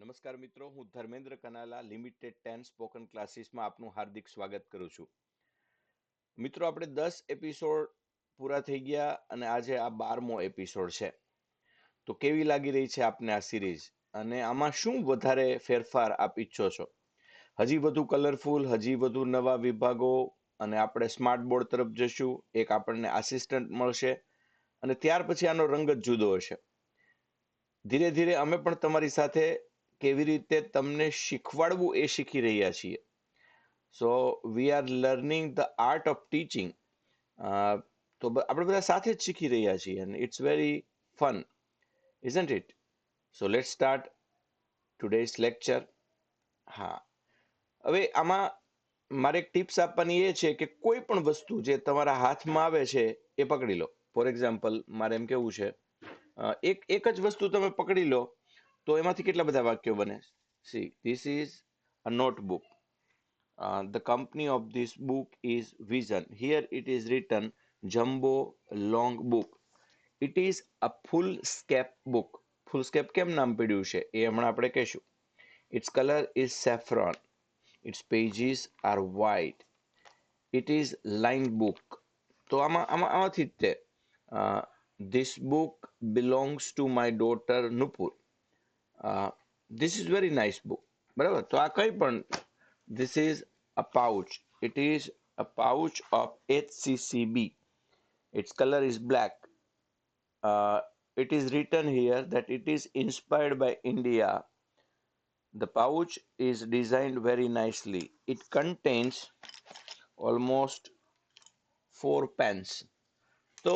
નમસ્કાર મિત્રો, હું ધર્મેન્દ્ર કનાલા લિમિટેડ 10 સ્પોકન ક્લાસીસમાં આપનું હાર્દિક સ્વાગત કરું છું. મિત્રો, આપણે 10 એપિસોડ પૂરા થઈ ગયા અને આજે આ 12મો એપિસોડ છે. તો કેવી લાગી રહી છે આપને આ સિરીઝ અને આમાં શું વધારે ફેરફાર આપ ઈચ્છો છો? હજી વધુ કલરફુલ, હજી વધુ નવા વિભાગો અને આપણે સ્માર્ટ બોર્ડ તરફ જશું. એક આપણને આસિસ્ટન્ટ મળશે અને ત્યાર પછી આનો રંગ જ જુદો હશે. ધીરે ધીરે અમે પણ તમારી સાથે કેવી રીતે તમને શીખવાડવું એ શીખી રહ્યા છીએ. So we are learning the art of teaching. તો આપણે બધા સાથે જ શીખી રહ્યા છીએ અને it's very fun, isn't it? So let's start today's lecture. હા, હવે આમાં મારે એક ટિપ્સ આપવાની એ છે કે કોઈ પણ વસ્તુ જે તમારા હાથમાં આવે છે એ પકડી લો. ફોર એક્ઝામ્પલ, મારે એમ કેવું છે, એક જ વસ્તુ તમે પકડી લો તો એમાંથી કેટલા બધા વાક્યો બને. C, this is a notebook. The company of this book is Vision. Here it is written jumbo long book. It is a full-scape book. Full-scape કેમ નામ પડ્યું છે એ હમણાં આપણે કહીશું. Its color is saffron. Its pages are white. It is lined book. તો આમાંથી જ તે this book belongs to my daughter Nupur. This is very nice book. બરાબર? તો આ કઈ પણ, this is a pouch. It is a pouch of HCCB. Its color is black. It is written here that it is inspired by India. The pouch is designed very nicely. It contains almost 4 pens. તો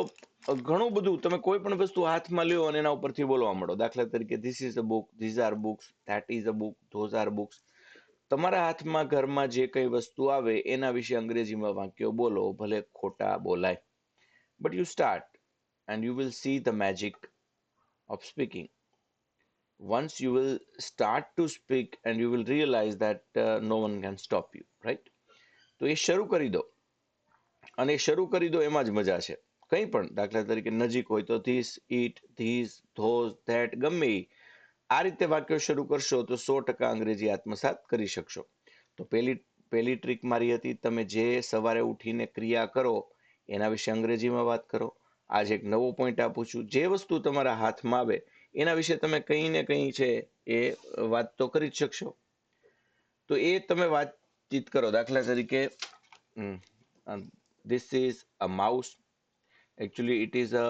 ઘણું બધું તમે કોઈ પણ વસ્તુ હાથમાં લ્યો અને એના ઉપરથી બોલવા માંડો. દાખલા તરીકે this is a book, these are books, that is a book, those are books. તમારા હાથમાં ઘરમાં જે કઈ વસ્તુ આવે એના વિશે અંગ્રેજીમાં વાક્યો બોલો, ભલે ખોટા બોલાય. But you start and you will see the magic of speaking. Once you will start to speak and you will realize that no one can stop you, right? તો એ શરૂ કરી દો અને શરૂ કરી દો એમાં જ મજા છે. કંઈ પણ, દાખલા તરીકે નજીક હોય તો this, it, this, those, that, ગમે આ રીતે વાક્યો શરૂ કરશો તો 100% અંગ્રેજી આત્મસાત કરી શકશો. તો પહેલી ટ્રીક મારી હતી, તમે જે સવારે ઉઠીને ક્રિયા કરો એના વિશે અંગ્રેજીમાં વાત કરો. આજે એક નવો પોઈન્ટ આપું છું, જે વસ્તુ તમારા હાથમાં આવે એના વિશે તમે કંઈ ને કંઈ છે એ વાત તો કરી જ શકશો. તો એ તમે વાતચીત કરો. દાખલા તરીકે this is a mouse. Actually it is a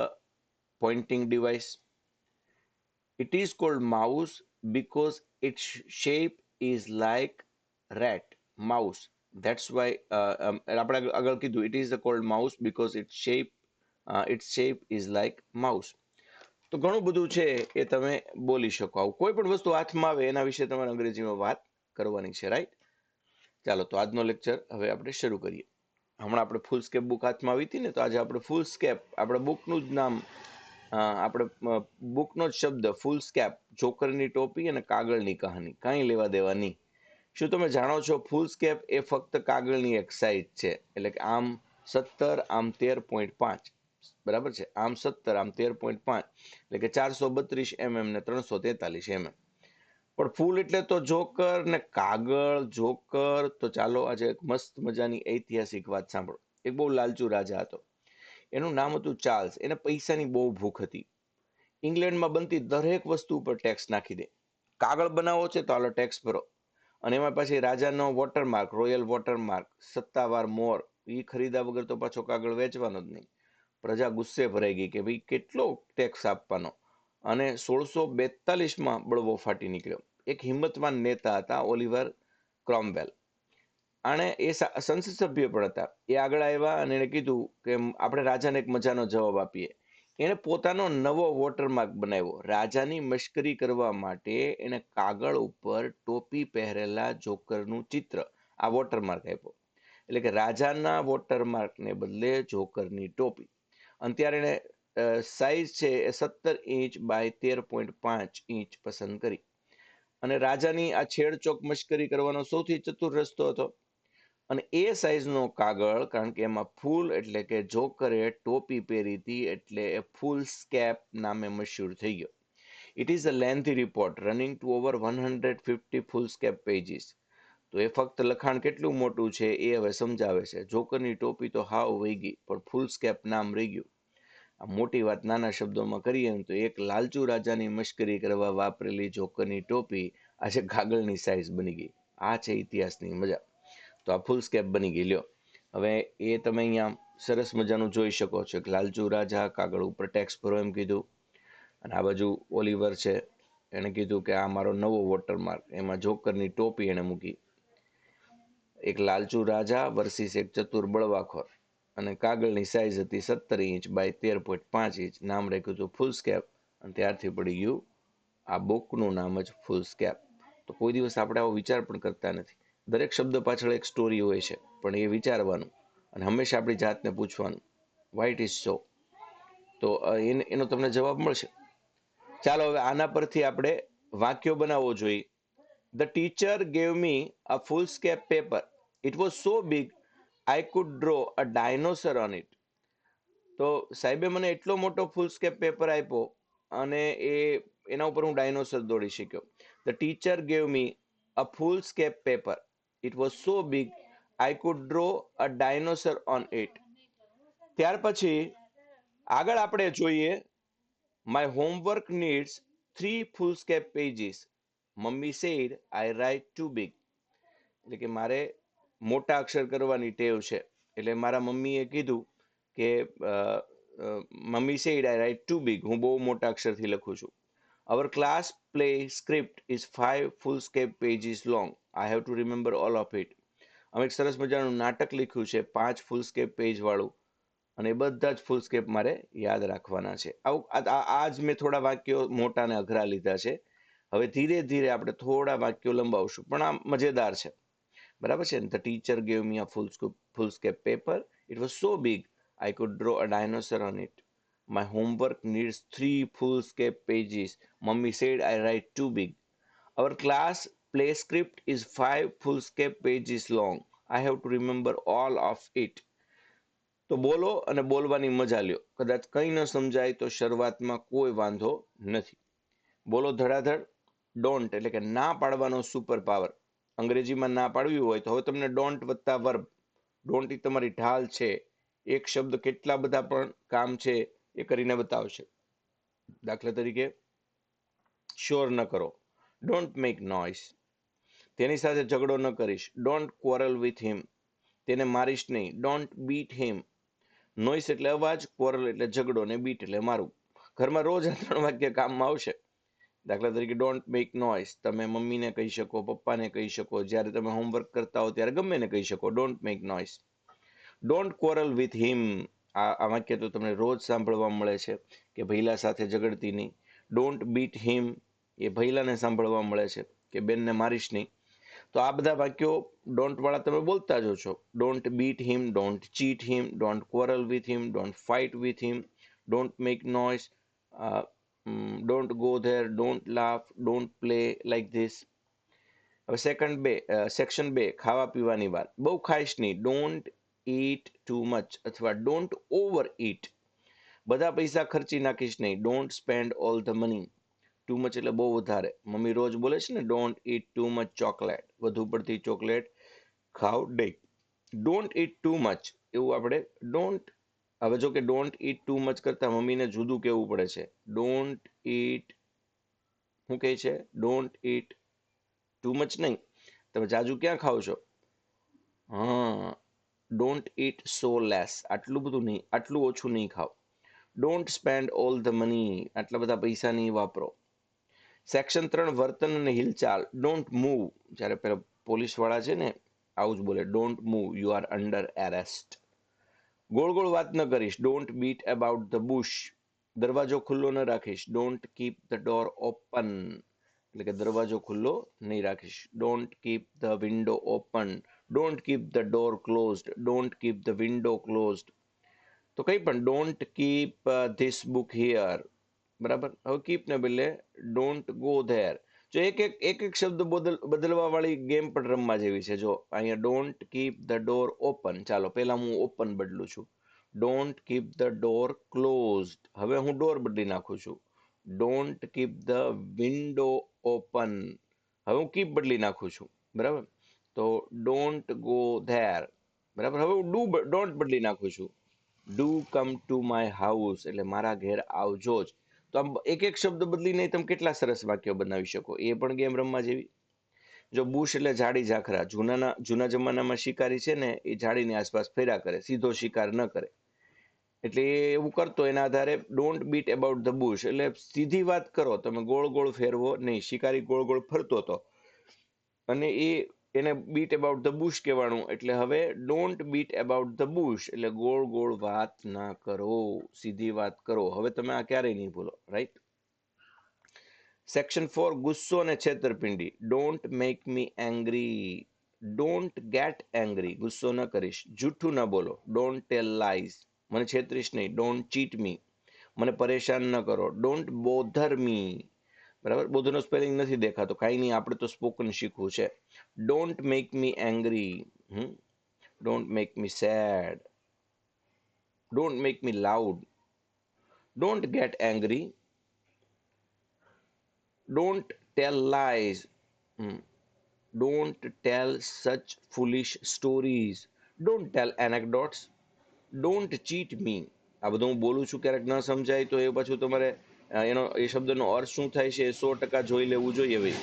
pointing device. It is called mouse because its shape is like rat, mouse. That's why આપણે આગળ કીધું, it is called mouse because its shape is like mouse. તો ઘણું બધું છે એ તમે બોલી શકો. આવું કોઈ પણ વસ્તુ હાથમાં આવે એના વિશે તમારે અંગ્રેજીમાં વાત કરવાની છે, રાઈટ? ચાલો, તો આજનો લેક્ચર હવે આપણે શરૂ કરીએ. હમણાં આપણે ફૂલ સ્કેપ બુક હાથમાં આવી હતી ને, તો આજે આપણે ફૂલ સ્કેપ, આપણે બુકનું જ નામ, આપણે બુકનો જ શબ્દ ફૂલ સ્કેપ, જોકરની ટોપી અને કાગળની કહાની, કાંઈ લેવા દેવા નહીં. શું તમે જાણો છો ફૂલ સ્કેપ એ ફક્ત કાગળની એક સાઇઝ છે? એટલે કે આમ 17, આમ 13.5, બરાબર છે? આમ 17, આમ 13.5, એટલે કે 432 mm ને 343 mm. પણ ફૂલ એટલે તો જોકર ને કાગળ. જોકર તો ચાલો આજે એક મસ્ત મજાની ઐતિહાસિક વાત સાંભળો. એક બહુ લાલચુ રાજા હતો. એનું નામ હતું ચાર્લ્સ. એને પૈસાની બહુ ભૂખ હતી. ઇંગ્લેન્ડમાં બનતી દરેક વસ્તુ ઉપર ટેક્સ નાખી દે. કાગળ બનાવો છે તો હાલો ટેક્સ ભરો. અને એમાં પછી રાજાનો વોટરમાર્ક, રોયલ વોટરમાર્ક, સત્તાવાર મોર, એ ખરીદા વગર તો પાછો કાગળ વેચવાનો જ નહીં. પ્રજા ગુસ્સે ભરાઈ ગઈ કે ભાઈ કેટલો ટેક્સ આપવાનો. અને 1642માં બળવો ફાટી નીકળ્યો. એક હિંમતવાન નેતા હતા, ઓલિવર ક્રોમવેલ. આણે એ સંસદ સભ્ય પણ હતા. એ આગળ આવ્યા અને એને કીધું કે આપણે રાજાને એક મજાનો જવાબ આપીએ. એણે પોતાનો નવો વોટરમાર્ક બનાવ્યો. રાજાની મશ્કરી કરવા માટે એને કાગળ ઉપર ટોપી પહેરેલા જોકરનું ચિત્ર, આ વોટરમાર્ક આપ્યો. એટલે કે રાજાના વોટરમાર્કને બદલે જોકરની ટોપી. અને ત્યારે એને સાઈઝ છે એ 17 ઇંચ બાય 13.5 ઇંચ પસંદ કરી. અને રાજાની આ છેડચોક મશ્કરી કરવાનો સૌથી ચતુર રસ્તો હતો. અને એ સાઈઝનો કાગળ, કારણ કે એમાં ફૂલ એટલે કે જોકરે ટોપી પહેરી હતી એટલે એ ફૂલ સ્કેપ નામે મશહૂર થઈ ગયો. It is a lengthy report running to over 150 foolscap pages. તો એ ફક્ત લખાણ કેટલું મોટું છે એ હવે સમજાવે છે. જોકરની ટોપી તો હાવ વહી ગઈ, પણ ફૂલસ્કેપ નામ રહી ગયું. આ મોટી વાત નાના શબ્દોમાં કરીએ તો એક લાલચુ રાજાની મશ્કરી કરવા વાપરેલી જોકરની ટોપી આજે કાગળની સાઈઝ બની ગઈ. આ છે ઇતિહાસની મજા. તો આ ફૂલસ્કેપ બની ગઈ. લ્યો, હવે એ તમે અહીંયા સરસ મજાનું જોઈ શકો છો. લાલચુ રાજા, કાગળ ઉપર ટેક્સ ભરો એમ કીધું, અને આ બાજુ ઓલિવર છે, એને કીધું કે આ મારો નવો વોટરમાર્ક, એમાં જોકરની ટોપી એને મૂકી. એક લાલચુ રાજા વર્સિસ એક ચતુર બળવાખોર, અને કાગળની સાઈઝ હતી 17 ઇંચ બાય 13.5 ઇંચ. નામ રાખ્યું હતું ફૂલસ્કેપ, અને ત્યારથી પડી ગયું આ બુકનું નામ જ ફૂલસ્કેપ. તો કોઈ દિવસ આપણે આવો વિચાર પણ કરતા નથી. દરેક શબ્દ પાછળ એક સ્ટોરી હોય છે, પણ એ વિચારવાનું અને હંમેશા આપણી જાતને પૂછવાનું વાય ઇટ ઇઝ સો. તો એનો તમને જવાબ મળશે. ચાલો હવે આના પરથી આપણે વાક્યો બનાવવો જોઈએ. The teacher gave me a foolscap paper. It was so big I could draw a dinosaur on it. તો સાહેબે મને એટલો મોટો ફૂલસ્કેપ પેપર આપ્યો અને એના ઉપર હું ડાયનોસર દોડી શક્યો. The teacher gave me a foolscape paper. It was so big I could draw a dinosaur on it. ત્યાર પછી આગળ આપણે જોઈએ, My homework needs 3 foolscape pages. Mummy said I write too big. એટલે કે મારે મોટા અક્ષર કરવાની ટેવ છે, એટલે મારા મમ્મીએ કીધું કે mummy said I write too big, હું બહુ મોટા અક્ષરથી લખું છું. Our class play script is 5 foolscap pages long. I have to remember all of it. અમે એક સરસ મજાનું નાટક લખ્યું છે 5 ફૂલસ્કેપ પેજ વાળું, અને બધા જ ફૂલસ્કેપ મારે યાદ રાખવાના છે. આજ મેં થોડા વાક્યો મોટા અને અઘરા લીધા છે. હવે ધીરે ધીરે આપણે થોડા વાક્યો લંબાવશું, પણ આ મજેદાર છે. બરાબર છે. The teacher gave me a foolscape paper. It was so big I could draw a dinosaur on it. My homework needs 3 foolscape pages. Mummy said I write too big. Our class play script is 5 foolscape pages long. I have to remember all of it. તો બોલો અને બોલવાની મજા લ્યો. કદાચ કંઈ ન સમજાય તો શરૂઆતમાં કોઈ વાંધો નથી. બોલો ધડાધડ. ડોન્ટ એટલે કે ના પાડવાનો સુપર પાવર. અંગ્રેજીમાં ના પાડવી હોય તો હવે તમને ડોન્ટ વત્તા વર્બ. ડોન્ટ એ તમારી ઢાલ છે. એક શબ્દ કેટલા બધા પણ કામ છે એ કરીને બતાવશે. દાખલા તરીકે શોર ન કરો, ડોન્ટ મેક નોઇસ. તેની સાથે ઝઘડો ન કરીશ, ડોન્ટ ક્વોરલ વિથ હિમ. તેને મારીશ નહીં, ડોન્ટ બીટ હિમ. નોઇસ એટલે અવાજ, ક્વોરલ એટલે ઝઘડો, ને બીટ એટલે મારું. ઘરમાં રોજ આ 3 વાક્ય કામમાં આવશે. દાખલા તરીકે ડોન્ટ મેક નોઇસ તમે મમ્મીને કહી શકો, પપ્પાને કહી શકો. જ્યારે તમે હોમવર્ક કરતા હો ત્યારે ગમે ને કહી શકો, don't make noise. Don't quarrel with હિમ, આ વાક્ય તો તમને રોજ સાંભળવા મળે છે કે ભૈલા સાથે ઝઘડતી નહીં. ડોન્ટ બીટ હિમ, એ ભૈલાને સાંભળવા મળે છે કે બેનને મારીશ નહીં. તો આ બધા વાક્યો ડોન્ટ વાળા તમે બોલતા જ છો. Don't beat him, don't cheat him, don't quarrel with him, don't fight with him, don't make noise, don't go there, don't laugh, don't play like this. હવે સેક્શન 2 ખાવા પીવાની વાત. બહુ ખાઈશ નહીં, ડોન્ટ ઈટ ટુ મચ, અથવા don't over eat. બધા પૈસા ખર્ચી નાખીશ નહીં, don't spend all the money. Too much એટલે બહુ વધારે. મમ્મી રોજ બોલે છે ને, don't eat too much chocolate, વધુ પડતી ચોકલેટ ખાવ નહીં. ડોન્ટ ઈટ ટુ મચ, એવું આપણે ડોન્ટ. હવે જો કે ડોન્ટ ઈટ ટુ મચ કરતા મમ્મીને જુદું કેવું પડે છે. ડોન્ટ ઈટ, શું કહે છે? ડોન્ટ ઈટ ટુ મચ નહીં, તમે જાજુ ક્યાં ખાવ છો? હા, ડોન્ટ ઈટ સો લેસ, આટલું બધું નહીં, આટલું ઓછું નહીં ખાવ. Don't spend all the money, આટલા બધા પૈસા નહીં વાપરો. સેક્શન 3 વર્તન અને હિલચાલ. ડોન્ટ મૂવ, જ્યારે પેલા પોલીસ વાળા છે ને આવું જ બોલે, don't move, you are under arrest. ગોળ ગોળ વાત ન કરીશ, don't beat about the bush. દરવાજો ખુલ્લો ન રાખીશ, don't keep the door open, એટલે કે દરવાજો ખુલ્લો નહીં રાખીશ. Don't keep the window open, don't keep the door closed, don't keep the window closed. તો કંઈ પણ don't keep this book here, બરાબર. હવે કીપ ને બદલે ડોન્ટ ગો ધેર. જો એક શબ્દ બદલવા વાળી ગેમ પણ રમવા જેવી છે. જો અહીંયા don't keep the door open, ચાલો પહેલા હું ઓપન બદલું છું. Don't keep the door closed, હવે હું ડોર બદલી નાખું છું. Don't keep the window open. હવે હું કીપ બદલી નાખું છું, બરાબર? તો ડોન્ટ ગો ધેર, બરાબર? હવે હું ડોન્ટ બદલી નાખું છું, do come to my house, એટલે મારા ઘેર આવજો જ. તો આમ એક એક શબ્દ બદલીને તમે કેટલા સરસ વાક્યો બનાવી શકો. એ પણ ગેમ રમવા જેવી. જો બુશ એટલે ઝાડી ઝાખરા, જૂના જમાનામાં શિકારી છે ને એ ઝાડીની આસપાસ ફેર્યા કરે, સીધો શિકાર ન કરે. એટલે એ એવું કરતો, એના આધારે don't beat about the bush, એટલે સીધી વાત કરો, તમે ગોળ ગોળ ફેરવો નહીં. શિકારી ગોળ ગોળ ફરતો હતો અને એને બીટ અબાઉટ ધ બુશ કહેવાનું. એટલે હવે don't beat about the bush એટલે ગોળ ગોળ વાત ના કરો, સીધી વાત કરો. હવે તમે આ ક્યારેય નહીં ભૂલો, રાઈટ? સેક્શન 4, ગુસ્સો અને છેતરપિંડી. Don't make me angry, don't get angry, ગુસ્સો ન કરીશ. જૂઠું ન બોલો, ડોન્ટ ટેલ લાઈઝ, મને છેતરીશ નહીં. ડોન્ટ ચીટ મી, મને પરેશાન ન કરો. ડોન્ટ બોધર મી, બરાબર? બોધરનો સ્પેલિંગ નથી દેખાતો, કાંઈ નહીં, આપણે તો સ્પોકન શીખવું છે. Don't make me angry, don't make me sad, don't make me loud, don't get angry, don't tell lies, don't tell such foolish stories, don't tell anecdotes, don't cheat me. આ બધું હું બોલું છું, ક્યારેક ન સમજાય તો એ પાછું તમારે એનો એ શબ્દનો અર્થ શું થાય છે એ 100% જોઈ લેવું જોઈએ ભાઈ,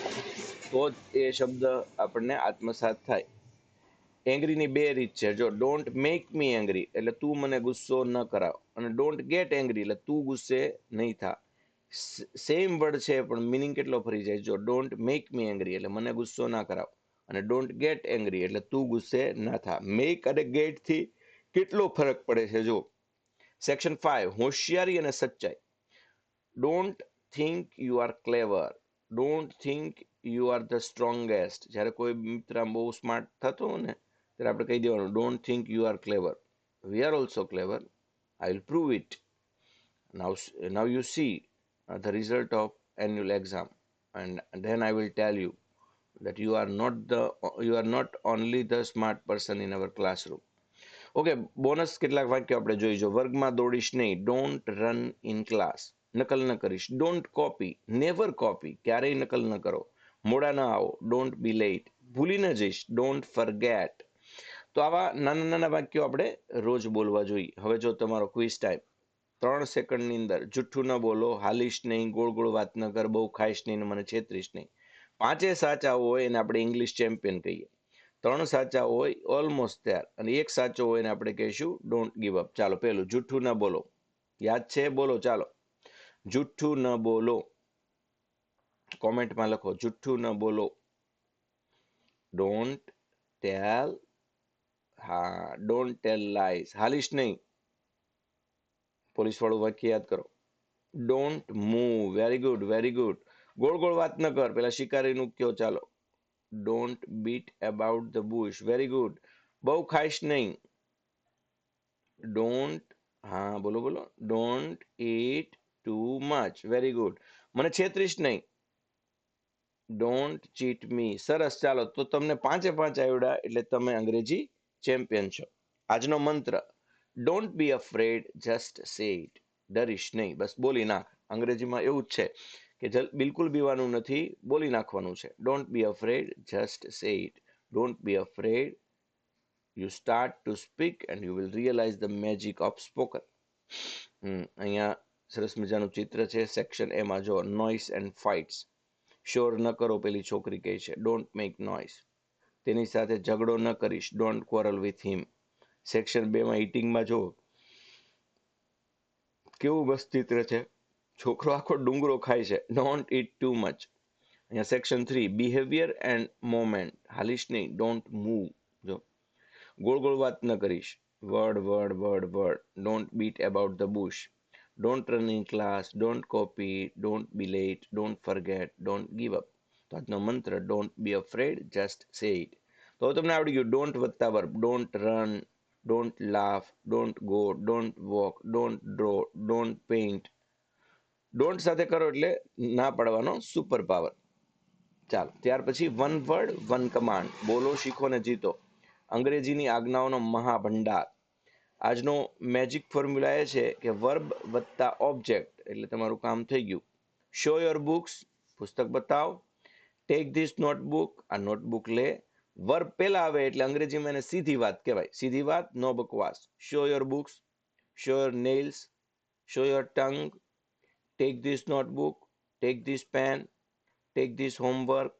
તો જ એ શબ્દ આપણને આત્મસાત થાય. એંગ્રીની બે રીત છે. જો ડોન્ટ મેક મી એંગ્રી એટલે તું મને ગુસ્સો ન કરાવ, અને ડોન્ટ ગેટ એંગ્રી એટલે તું ગુસ્સે નહીં થા. સેમ વર્ડ છે પણ મિનિંગ કેટલો ફરી જાય. જો ડોન્ટ મેક મી એંગ્રી એટલે મને ગુસ્સો ના કરાવ, અને ડોન્ટ ગેટ એંગ્રી એટલે તું ગુસ્સે ના થા. મેક અને ગેટ થી કેટલો ફરક પડે છે જો. સેક્શન 5, હોશિયારી અને સચ્ચાઈ. Don't think you are clever, don't think you are the strongest. જ્યારે કોઈ મિત્ર બહુ સ્માર્ટ થતો હોય ને ત્યારે આપણે કહી દેવાનું, don't think you are clever, we are also clever, I will prove it. Now you see the result of annual exam, and then I will tell you that you are not only the smart person in our classroom. Okay, bonus કેટલાક વાક્યો આપણે જોઈજો. વર્ગમાં દોડીશ નહીં, don't run in class, નકલ ન કરીશ. Don't copy, never copy, ક્યારેય નકલ ન કરો. મોડા ન આવો, ડોન્ટ બી લેટ, ભૂલી ન જઈશ, ડોન્ટ ફરગેટ. તો આવા નાના નાના વાક્યો આપણે રોજ બોલવા જોઈએ. હવે જો તમારો ક્વિઝ ટાઈમ, 3 સેકન્ડની અંદર જુઠ્ઠું ન બોલો, હાલીશ નહીં, ગોળ ગોળ વાત ન કર, બહુ ખાઈશ નહીં, મને છેતરીશ નહીં. 5 સાચા હોય એને આપણે ઇંગ્લિશ ચેમ્પિયન કહીએ. 3 સાચા હોય ઓલમોસ્ટ ત્યાં, અને 1 સાચો હોય એને આપણે કહીશું ડોન્ટ ગીવ અપ. ચાલો, પેલું જુઠ્ઠું ન બોલો, યાદ છે? બોલો ચાલો, જુઠ્ઠું ન બોલો. કોમેન્ટમાં લખો, જુઠ્ઠું ન બોલો. ડોન્ટ ટેલ, હા, ડોન્ટ ટેલ લાઈઝ. હાલીશ નહીં, પોલીસ વાળું વાક્ય યાદ કરો. Don't move, very good, very good. ગોળ ગોળ વાત ન કર, પેલા શિકારીનું કયો. ચાલો, don't beat about the bush, very good. બહુ ખાઈશ નહીં, ડોન્ટ, હા બોલો બોલો, don't eat too much, very good. મને છેતરીશ નહીં, ડોન્ટ ચીટ મી. સરસ, ચાલો, તો તમને 5 આવડ્યા એટલે તમે અંગ્રેજી ચેમ્પિયન છો. આજનો મંત્ર, don't be afraid, just say it. ડરીશ નહીં, બસ બોલી નાખ. અંગ્રેજીમાં એવું જ છે કે બિલકુલ બીવાનું નથી, બોલી નાખવાનું છે. Don't be afraid, just say it. Don't be afraid, you start to speak and you will realize the magic of spoken. અહીંયા સરસ મજાનું ચિત્ર છે. સેક્શન એમાં જો, નોઇસ એન્ડ ફાઇટ્સ. શોર ન કરો, પેલી છોકરી કહે છે, ડોન્ટ મેક નોઇસ. તેની સાથે ઝઘડો ન કરીશ, don't quarrel with him. Section 2માં ઈટિંગમાં જો કેવું મસ્ત ચિત્ર છે. છોકરો આખો ડુંગરો ખાય છે, ડોન્ટ ઈટ ટુ મચ. અહીંયા સેક્શન 3, બિહેવિયર એન્ડ મોમેન્ટ. હાલીશ નહીં, ડોન્ટ મૂવ. જો ગોળ ગોળ વાત ન કરીશ, word word word word. Don't beat about the bush, don't run in class, don't copy, don't be late, don't forget, don't give up. તો આજનો મંત્ર, don't be afraid, just say it. તો તમને આવડી ગયું. ડોન્ટ વત્તા verb, don't run, don't laugh, don't go, don't walk, don't draw, don't paint. Don't સાથે કરો એટલે ના પાડવાનો સુપર પાવર. ચાલો, ત્યાર પછી વન વર્ડ વન કમાન્ડ. બોલો, શીખો ને જીતો. અંગ્રેજીની આજ્ઞાઓનો મહાભંડાર. આજનો મેજિક ફોર્મ્યુલા એ છે કે વર્બ વત્તા ઓબ્જેક્ટ એટલે તમારું કામ થઈ ગયું. શો યોર બુક્સ, પુસ્તક બતાવ. ટેક ધીસ નોટબુક, આ નોટબુક લે. વર્બ પેલા આવે એટલે અંગ્રેજીમાં એને સીધી વાત કહેવાય. સીધી વાત, નો બકવાસ. Show your books, show your nails, show your tongue. Take this notebook, take this pen, take this homework,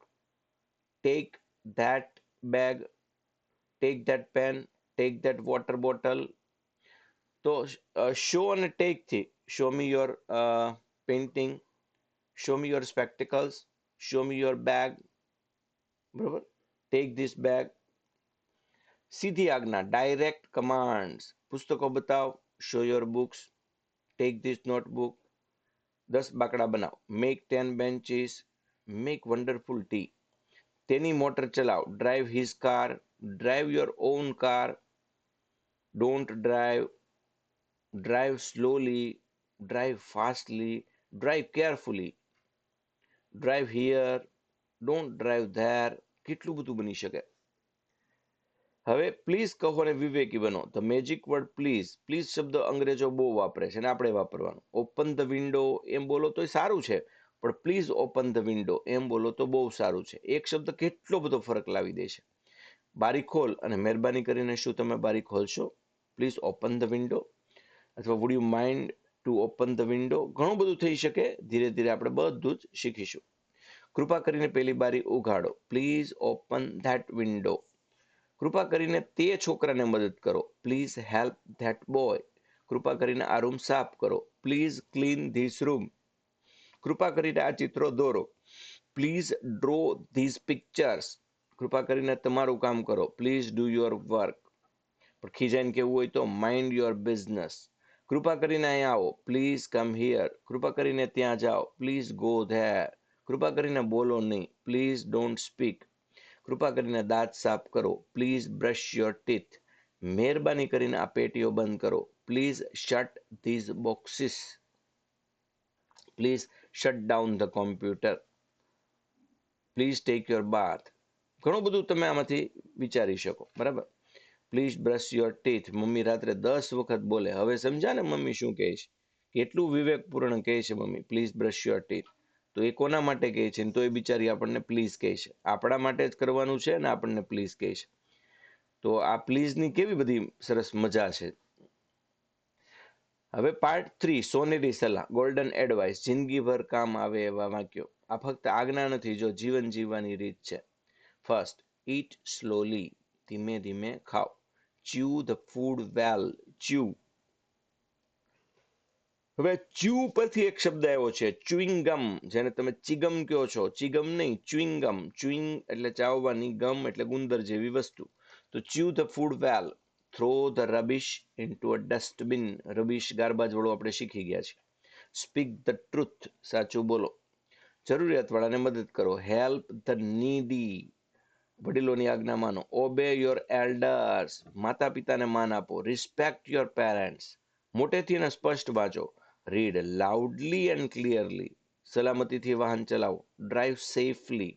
take that bag, take that pen, take that water bottle. તો શો અને ટેક થી show me your painting, show me your spectacles, show me your bag. બરોબર, take this bag. સીધી આજ્ઞા, direct commands. પુસ્તકો બતાવ, show your books, take this notebook. 10 બાકડા બનાવ, make 10 benches, make wonderful tea. તેની મોટર ચલાવ, drive his car, drive your own car. Don't drive, drive slowly, drive fastly, drive carefully. Drive here, don't drive there. કેટલું બધું બની શકે. હવે please કહો અને વિવેકી બનો. The magic word please. Please શબ્દ અંગ્રેજો બહુ વાપરે છે અને આપણે વાપરવાનું. ઓપન ધ વિન્ડો એમ બોલો તો સારું છે, પણ પ્લીઝ ઓપન ધ વિન્ડો એમ બોલો તો બહુ સારું છે. એક શબ્દ કેટલો બધો ફરક લાવી દે છે. બારી ખોલ અને મહેરબાની કરીને શું તમે બારી ખોલશો? Please open the window. અથવા would you mind to open the window. ઘણું બધું થઈ શકે. ધીરે ધીરે આપણે બધું જ શીખીશું. કૃપા કરીને પેલી બારી ઉઘાડો. Please open that window. કૃપા કરીને તે છોકરાને મદદ કરો. Please help that boy. કૃપા કરીને આ રૂમ સાફ કરો. Please clean this room. કૃપા કરીને આ ચિત્રો દોરો. Please draw this pictures. કૃપા કરીને તમારું કામ કરો. Please do your work. પણ ખીજાઈને કેવું હોય તો માઇન્ડ યોર બિઝનેસ. કૃપા કરીને અહીંયા આવો. Please come here. કૃપા કરીને ત્યાં જાઓ. Please go there. કૃપા કરીને બોલો નહીં. Please don't speak. કૃપા કરીને દાંત સાફ કરો. Please brush your teeth. મહેરબાની કરીને આ પેટીઓ બંધ કરો. Please shut these boxes. Please shut down the computer. Please take your bath. ઘણું બધું તમે આમાંથી વિચારી શકો. બરાબર. Please brush your teeth. Mummy રાત્રે 10 વખત બોલે. હવે સમજા ને મમ્મી શું કહે છે? કેટલું વિવેકપૂર્ણ કહે છે mummy. Please brush your teeth. તો એ કોના માટે કહે છે? તો એ બિચારી આપણને પ્લીઝ કહે છે. આપણા માટે જ કરવાનું છે ને આપણને પ્લીઝ કહે છે. તો આ પ્લીઝની કેવી બધી સરસ મજા છે. હવે પાર્ટ 3, સોનેરી સલાહ, ગોલ્ડન એડવાઇસ. જિંદગીભર કામ આવે એવા વાક્યો. આ ફક્ત આજ્ઞા નથી, જો જીવન જીવવાની રીત છે. ફર્સ્ટ, ઈટ સ્લોલી. ધીમે ધીમે ખાઓ. ચ્યુ ધ ફૂડ વેલ. ચ્યુ. હવે ચ્યુ પરથી એક શબ્દ આવ્યો છે, ચ્યુઇંગમ, જેને તમે ચિગમ કહો છો. ચિગમ નહીં, ચ્યુઇંગમ. ચ્યુઇંગ એટલે ચાવવાની, ગમ એટલે ગુંદર જેવી વસ્તુ. તો chew the food well. Throw the rubbish into a dustbin. Rubbish garbage વાળું આપણે શીખી ગયા છીએ. Speak the truth. સાચું બોલો. જરૂરિયાતવાળાને મદદ કરો. Help the needy. વડીલોની આજ્ઞા માનો. Obey your elders. માતા પિતાને માન આપો. Respect your parents. મોટેથી અને સ્પષ્ટ વાંચો. Read loudly and clearly. સલામતીથી વાહન ચલાવો. Drive safely.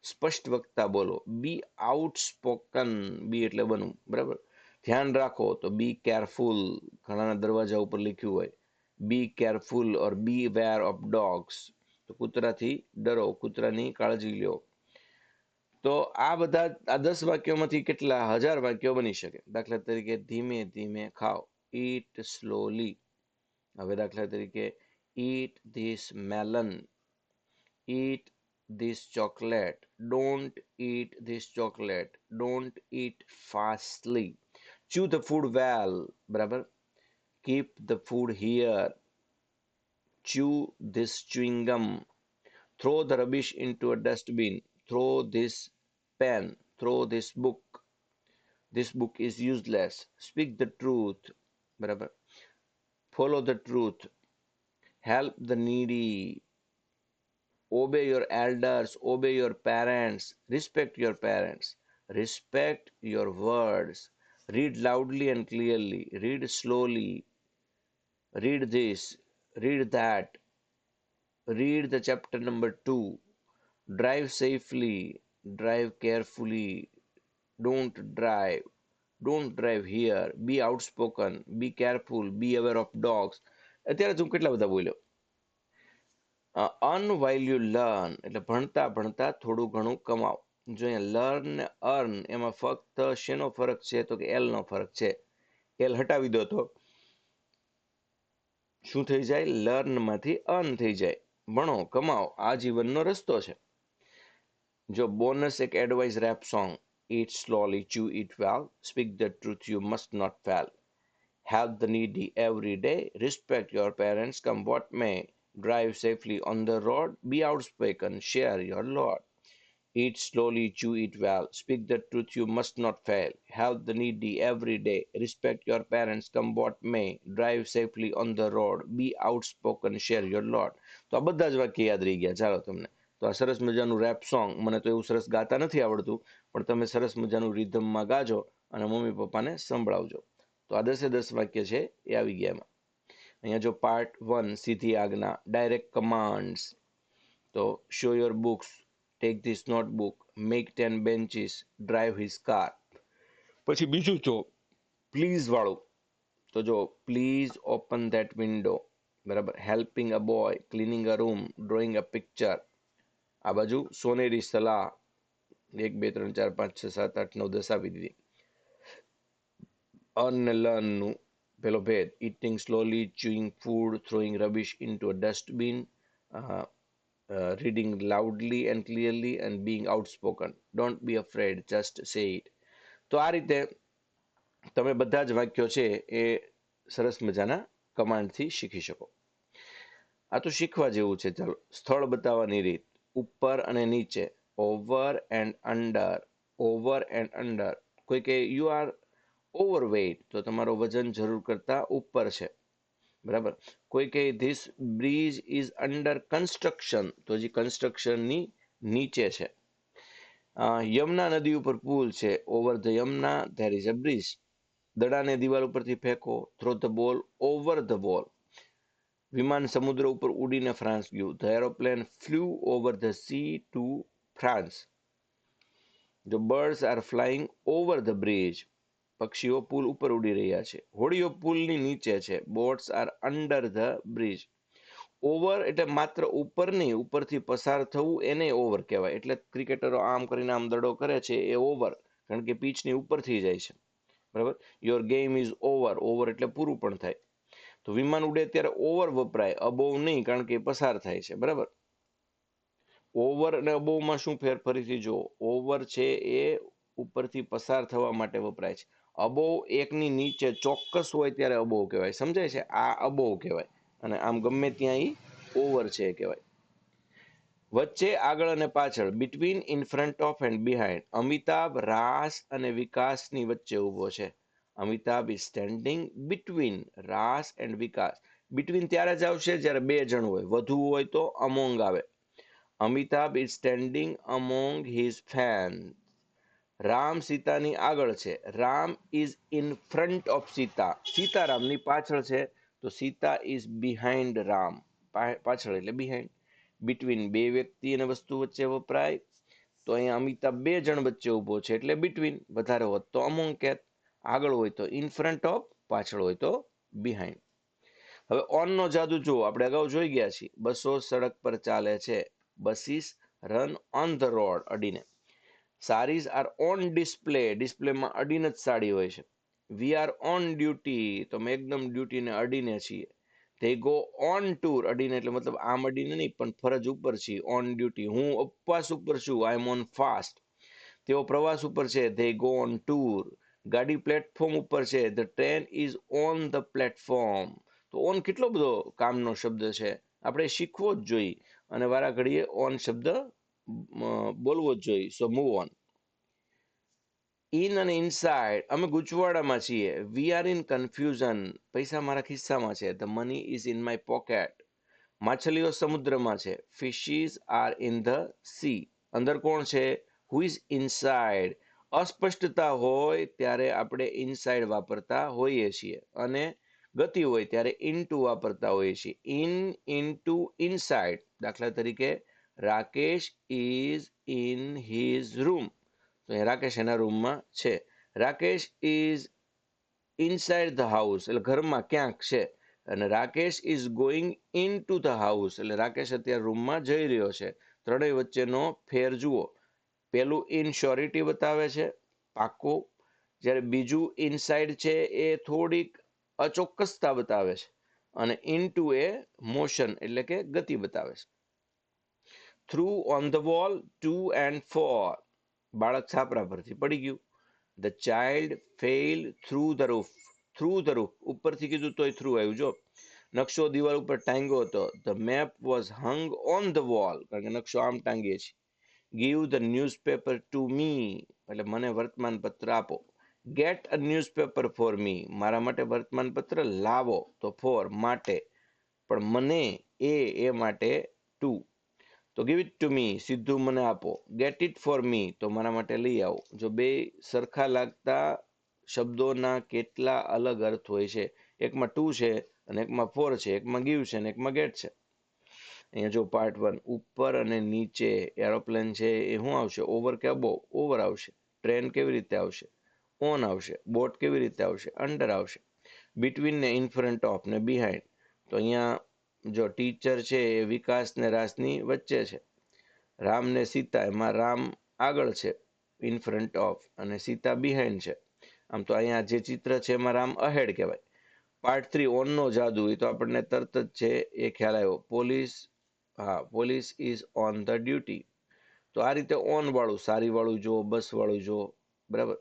સ્પષ્ટ વક્તા બોલો. બી આઉટ સ્પોકન. બી એટલે બનવું. બરાબર. ધ્યાન રાખો તો બી કેરફુલ. ઘણાના દરવાજા ઉપર લખ્યું હોય be careful or beware of dogs. તો કૂતરાથી ડરો, કૂતરાની કાળજી લ્યો. તો આ બધા આ 10 વાક્યોમાંથી કેટલા 1000 વાક્યો બની શકે. દાખલા તરીકે ધીમે ધીમે ખાઓ. Eat slowly. હવે દાખલા તરીકે eat this melon. Eat this chocolate. Don't eat this chocolate. Don't eat fastly. chew the food well. બરાબર. keep the food here. chew this chewing gum. throw the rubbish into a dustbin. throw this pen. throw this book. this book is useless. speak the truth. બરાબર. follow the truth. help the needy. obey your elders. obey your parents. respect your parents. respect your words. read loudly and clearly. read slowly. read this. read that. read the chapter number 2. drive safely. drive carefully. don't drive here. be outspoken. be careful. be aware of dogs. અત્યારે હું કેટલા બધા બોલ્યો. Earn while you learn એટલે ભણતા ભણતા થોડું ઘણું કમાઓ. જો અહીંયા લર્ન ને અર્ન એમાં ફક્ત શેનો ફરક છે તો કે એલ નો ફરક છે. એલ હટાવી દો તો શું થઈ જાય? લર્ન માંથી અર્ન થઈ જાય. ભણો કમાઓ આ જીવનનો રસ્તો છે. જો બોનસ એક advice rap song, eat slowly, chew it well, speak the truth, you must not fail, help the needy every day, respect your parents, come what may, drive safely on the road, be outspoken, share your load. Eat slowly, chew it well, speak the truth, you must not fail. Help the needy every day, respect your parents, come what may, drive safely on the road, be outspoken, share your lot. તો આ બધા જ વાક્ય યાદ રહી ગયા. ચાલો તમને તો આ સરસ મજાનું રેપ સોંગ, મને તો એવું સરસ ગાતા નથી આવડતું, પણ તમે સરસ મજાનું રિધમમાં ગાજો અને મમ્મી પપ્પાને સંભળાવજો. તો આ 10 વાક્ય છે એ આવી ગયા એમાં. અહીંયા જો પાર્ટ 1 સીધી આજ્ઞા, ડાયરેક્ટ કમાન્ડ્સ, તો show your books, take this notebook, make 10 benches, drive his car. પછી બીજું જો પ્લીઝ વાળું, તો જો પ્લીઝ ઓપન ધેટ વિન્ડો, બરાબર, helping a boy, cleaning a room, drawing a picture. આ બાજુ સોનેરી સલાહ, 1 2 3 4 5 6 7 8 9 10 આપી દીધી. અર્ન ને લર્ન નું પેલો ભેદ, eating slowly, chewing food, throwing rubbish into a dustbin, reading loudly and clearly and being outspoken. Don't be afraid, just say it. તો આ રીતે તમે બધા જ વાક્યો છે એ સરસ મજાના કમાન્ડથી શીખી શકો. આ તો શીખવા જેવું છે. ચાલો સ્થળ બતાવવાની રીત, ઉપર અને નીચે, over and under, over and under. કોઈ કે યુ આર ઓવરવેઇટ, તો તમારો વજન જરૂર કરતા ઉપર છે, બરાબર. કોઈ કહે this bridge is under construction, તો હજી કન્સ્ટ્રક્શનની નીચે છે. યમુના નદી ઉપર પુલ છે, over the Yamuna there is a bridge. દડાને દિવાલ ઉપરથી ફેંકો, throw the ball over the ball. વિમાન સમુદ્ર ઉપર ઉડીને ફ્રાન્સ ગયું, the aeroplane flew over the sea to France. The birds are flying over the bridge, પક્ષીઓ પુલ ઉપર ઉડી રહ્યા છે. હોડીઓ પુલની નીચે છે, boats are under the bridge. Over એટલે માત્ર ઉપર નહીં, ઉપરથી પસાર થવું એને ઓવર કહેવાય. એટલે ક્રિકેટરો આમ કરીને આમ દડો કરે છે એ ઓવર, કારણ કે પીચની ઉપરથી જાય છે, બરાબર. Your game is over, over એટલે પૂરું પણ થાય. તો વિમાન ઉડે ત્યારે ઓવર વપરાય, અબોવ નહીં, કારણ કે પસાર થાય છે, બરાબર. ઓવર અને અબોવમાં શું ફેર, ફરીથી જો ઓવર છે એ ઉપરથી પસાર થવા માટે વપરાય છે. અબોવ એકની નીચે ચોક્કસ હોય ત્યારે અબોવ કહેવાય, સમજાય છે? આ અબોવ કહેવાય, અને આમ ગમે ત્યાં ઈ ઓવર છે કહેવાય. વચ્ચે, આગળ અને પાછળ, between, in front of and behind. Amitabh Ras અને વિકાસની વચ્ચે ઊભો છે. Amitabh is standing between Ras and Vikas. Between ત્યારે જ આવશે જ્યારે બે જણ હોય, વધુ હોય તો અમોંગ આવે. Amitabh is standing among his fans. Ram સીતાની આગળ છે, Ram is in front of Sita. સીતારામની પાછળ છે, તો સીતા ઇઝ બિહાઇન્ડ રામ. પાછળ એટલે બિહાઇન્ડ. બિટવીન બે વ્યક્તિ અને વસ્તુ વચ્ચે વપરાય, તો અહીંયા અમિતાભ બે જણ વચ્ચે ઊભો છે એટલે બિટવીન. વધારે હોત તો અમોંગ કેત. આગળ હોય તો ઇન ફ્રન્ટ ઓફ, પાછળ હોય તો બિહાઇન્ડ. હવે ઓન નો જાદુ જુઓ, આપણે અગાઉ જોઈ ગયા છીએ. બસો સડક પર ચાલે છે, buses run on the road, અડીને. સારીઝ આર ઓન ડિસ્પ્લે, ડિસ્પ્લેમાં અડીને જ સાડી હોય છે. વી આર ઓન ડ્યુટી, તો અમે એકદમ ડ્યુટીને અડીને છીએ. they go on tour, અડીને એટલે મતલબ આમ અડીને નહીં, પણ ફરજ ઉપર છીએ, ઓન ડ્યુટી. હું ઉપવાસ ઉપર છું, આઈ એમ ઓન ફાસ્ટ. તેઓ પ્રવાસ ઉપર છે, they go on tour. ગાડી પ્લેટફોર્મ ઉપર છે, the train is on the platform. તો ઓન કેટલો બધો કામનો શબ્દ છે, આપણે શીખવો જ જોઈએ, અને વારા ઘડીએ ઓન શબ્દ બોલવો જ જોઈએ. સો મૂવ ઓન. ઇન અને ઇનસાઇડ, અમે ગૂંચવાડામાં છીએ. વી આર ઇન કન્ફ્યુઝન, પૈસા મારા ખિસ્સામાં છે. The money is in my pocket. માછલીઓ સમુદ્રમાં છે. ફિશીસ આર ઇન ધ સી. અંદર કોણ છે? Who is inside. અસ્પષ્ટતા હોય ત્યારે આપણે ઇનસાઇડ વાપરતા હોઈએ છીએ, અને ગતિ હોય ત્યારે ઇનટુ વાપરતા હોઈએ છીએ. In, into, inside. દાખલા તરીકે, Rakesh is in his room, તો રાકેશ એના રૂમમાં છે. Rakesh is inside the house, એટલે ઘરમાં ક્યાંક છે. અને Rakesh is going in to the house એટલે રાકેશ અત્યારે રૂમમાં જઈ રહ્યો છે. ત્રણેય વચ્ચેનો ફેર જુઓ. પેલું ઇનશ્યોરિટી બતાવે છે, પાક્કું. જ્યારે બીજું ઇનસાઇડ છે એ થોડીક અચોક્કસતા બતાવે છે. અને ઇનટુ એ મોશન એટલે કે ગતિ બતાવે છે. Through on the wall, to and fro. બાળક છાપરા પરથી પડી ગયું. The child fell through the roof. Through the roof ઉપરથી કીધું તોય થ્રુ આવ્યું. જો નકશો દિવાલ ઉપર ટાંગ્યો હતો. The map was hung on the wall, કારણ કે નકશો આમ ટાંગીએ છીએ. Give the newspaper to me એટલે મને વર્તમાન પત્ર આપો. Get a newspaper for me મારા માટે વર્તમાન પત્ર લાવો. તો ફોર માટે, પણ મને એ માટે ટુ. તો ગીવ ઇટ ટુ મી સીધું મને આપો. ગેટ ઇટ ફોર મી તો મારા માટે લઈ આવો. જો બે સરખા લાગતા શબ્દોના કેટલા અલગ અર્થ હોય છે. એકમાં ટુ છે અને એકમાં ફોર છે, એકમાં ગીવ છે અને એકમાં ગેટ છે. અહીંયા જો પાર્ટ 1 ઉપર અને નીચે એરોપ્લેન છે એ શું આવશે? ઓવર કે અબોવ? ઓવર આવશે. ટ્રેન કેવી રીતે આવશે? ઓન આવશે. બોટ કેવી રીતે આવશે? અંડર આવશે. બિટવીન ને ઇન ફ્રન્ટ ઓફ ને બિહાઇન્ડ. તો અહીંયા જો ટીચર છે એ વિકાસ ને રાસની વચ્ચે છે. રામ ને સીતા એમાં રામ આગળ છે ઇન ફ્રન્ટ ઓફ અને સીતા બિહાઇન્ડ છે. આમ તો અહીંયા જે ચિત્ર છે એમાં રામ અહેડ કહેવાય. પાર્ટ 3 ઓન નો જાદુ એ તો આપણને તરત જ છે એ ખ્યાલ આવ્યો. પોલીસ, હા police is on the duty. તો આ રીતે ઓન વાળું સારી વાળું જો, બસ વાળું જો, બરાબર.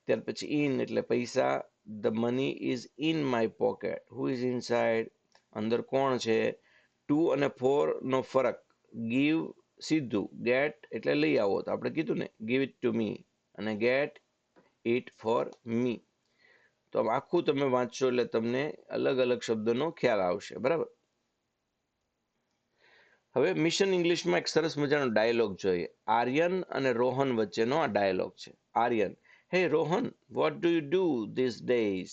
ત્યાર પછી ઇન એટલે પૈસા. The money is in my pocket. Who is inside? અંદર કોણ છે? ટુ અને ફોર નો ફરક. ગીવ સીધું, ગેટ એટલે લઈ આવો. તો આપણે કીધું ને ગીવ ઇટ ટુ મી અને ગેટ ઇટ ફોર મી. તો આખું તમે વાંચશો એટલે તમને અલગ અલગ શબ્દનો ખ્યાલ આવશે, બરાબર. હવે મિશન ઇંગ્લિશમાં એક સરસ મજાનો ડાયલોગ જોઈએ. આર્યન અને રોહન વચ્ચેનો આ ડાયલોગ છે. Aryan, hey Rohan, what do you do this days?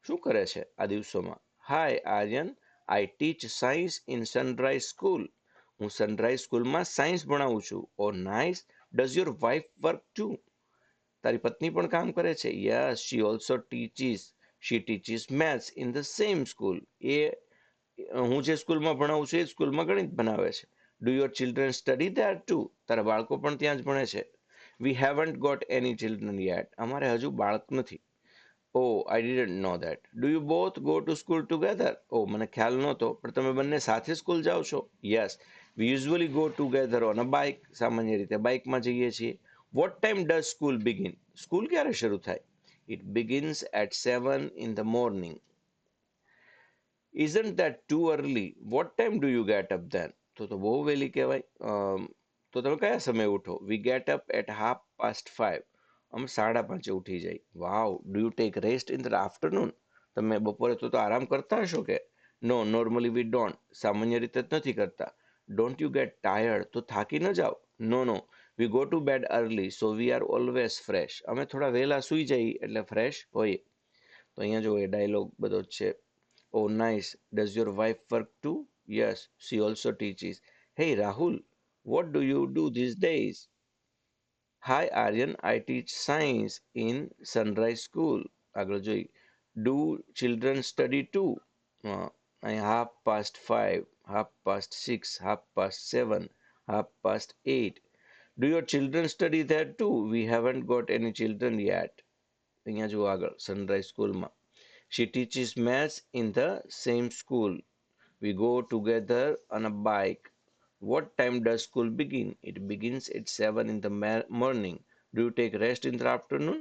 શું કરે છે આ દિવસોમાં? Hi Aryan, I teach science in Sunrise school. હું સનરાઈઝ સ્કૂલમાં સાયન્સ ભણાવું છું. Oh nice, does your wife work too? તારી પત્ની પણ કામ કરે છે? Yes, she also teaches. She teaches maths in the same school. એ હું જે સ્કૂલમાં ભણાવું છું એ સ્કૂલમાં ગણિત ભણાવે છે. Do your children study there too? તારા બાળકો પણ ત્યાં જ ભણે છે. We haven't got any children yet. અમારે હજુ બાળક નથી. Oh I didn't know that. Do you both go to school together? Oh મને ખ્યાલ નહોતો, પણ તમે બંને સાથે સ્કૂલ જાઓ છો? Yes, we usually go together on a bike. સામાન્ય રીતે બાઇકમાં જઈએ છીએ. What time does school begin? School ક્યારે શરૂ થાય? It begins at 7 in the morning. Isn't that too early? What time do you get up then? તો બહુ વહેલી કહેવાય. તો તમે કયા સમયે ઉઠો? We get up at 5:30. અમે 5:30 ઉઠી જાય. Wow. Do you take rest in the afternoon? તમે બપોરે તો આરામ કરતા હશો કે? No, normally we don't. સામાન્ય રીતે જ નથી કરતા. Don't you get tired? તો થાકી ન જાઓ? No no, we go to bed early so we are always fresh. અમે થોડા વહેલા સૂઈ જઈએ એટલે ફ્રેશ હોઈએ. તો અહીંયા જો એ ડાયલોગ બધો જ છે. Oh, nice. Does your wife work too? Yes, she also teaches. Hey, Rahul, what do you do these days? Hi, Aryan. I teach science in Sunrise School. આગળ જોઈ. Do children study too? અહીં 5:30, 6:30, 7:30, 8:30. Do your children study there too? We haven't got any children yet. અહીંયા જુઓ આગળ sunrise સ્કૂલમાં. She teaches maths in the same school. We go together on a bike. What time does school begin? It begins at 7 in the morning. Do you take rest in the afternoon?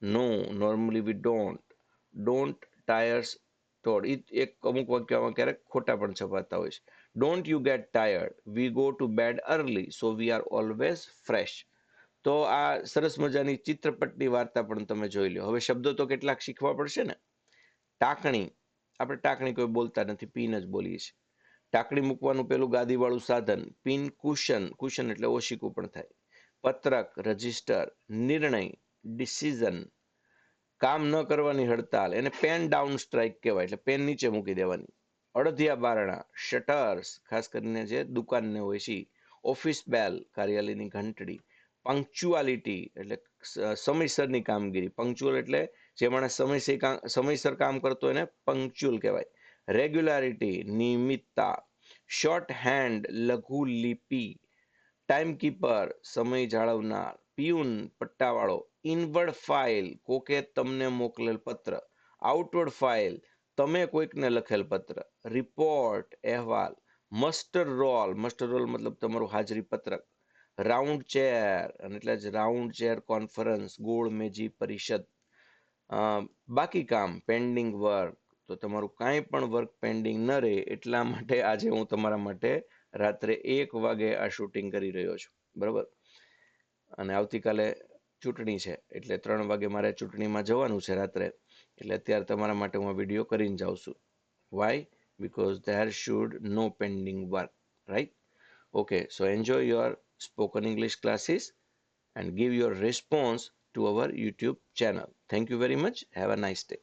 No, normally we don't. Don't tires told. એક અમુક વાક્યમાં ક્યારેક ખોટા પણ છપાતા હોય છે. Don't you get tired? We go to bed early, so we are always fresh. તો આ સરસ મજાની ચિત્રપટની વાર્તા પણ તમે જોઈ લો. હવે શબ્દો તો કેટલાક શીખવા પડશે ને. ટાંકણી, આપણે ટાંકણી કોઈ બોલતા નથી, પિન જ બોલીએ છીએ. ટાંકણી મૂકવાનું પેલું ગાદીવાળું સાધન. પિન કુશન, કુશન એટલે ઓશીકું પણ થાય. પત્રક, રજિસ્ટર. નિર્ણય, ડિસિઝન. કામ ન કરવાની હડતાલ, એને પેન ડાઉન સ્ટ્રાઇક કહેવાય, એટલે પેન નીચે મૂકી દેવાની. અડધિયા બારણા, શટર્સ, ખાસ કરીને જે દુકાનને હોય છે. ઓફિસ બેલ, કાર્યાલયની ઘંટડી. પંક્ચ્યુઆલિટી એટલે સમયસરની કામગીરી. પંક્ચ્યુઅલ એટલે જે માણસ સમયસર કામ કરતો એને પંક્ચ્યુઅલ કહેવાય. રેગ્યુલારિટી નિયમિતતા, શોર્ટ હેન્ડ લઘુ લિપિ, ટાઈમકીપર સમય જાળવનાર, પ્યુન પટ્ટાવાળો, ઇનવર્ડ ફાઇલ કોકે તમને મોકલેલ પત્ર, આઉટવર્ડ ફાઇલ તમે કોઈકને લખેલ પત્ર, રિપોર્ટ અહેવાલ, મસ્ટર રોલ મતલબ તમારું હાજરી પત્રક, રાઉન્ડ ચેર અને એટલે જ રાઉન્ડ ચેર કોન્ફરન્સ ગોળ મેજી પરિષદ, બાકી કામ પેન્ડિંગ વર્ક. તો તમારું કાંઈ પણ વર્ક પેન્ડિંગ ન રહે એટલા માટે આજે હું તમારા માટે રાત્રે 1 વાગે આ શૂટિંગ કરી રહ્યો છું, બરાબર. અને આવતીકાલે ચૂંટણી છે એટલે 3 વાગે મારે ચૂંટણીમાં જવાનું છે રાત્રે, એટલે અત્યારે તમારા માટે હું આ વિડીયો કરીને જાઉં છું. Y? Because there should no pending work, right? Okay, so enjoy your spoken English classes and give your response to our YouTube channel. Thank you very much. Have a nice day.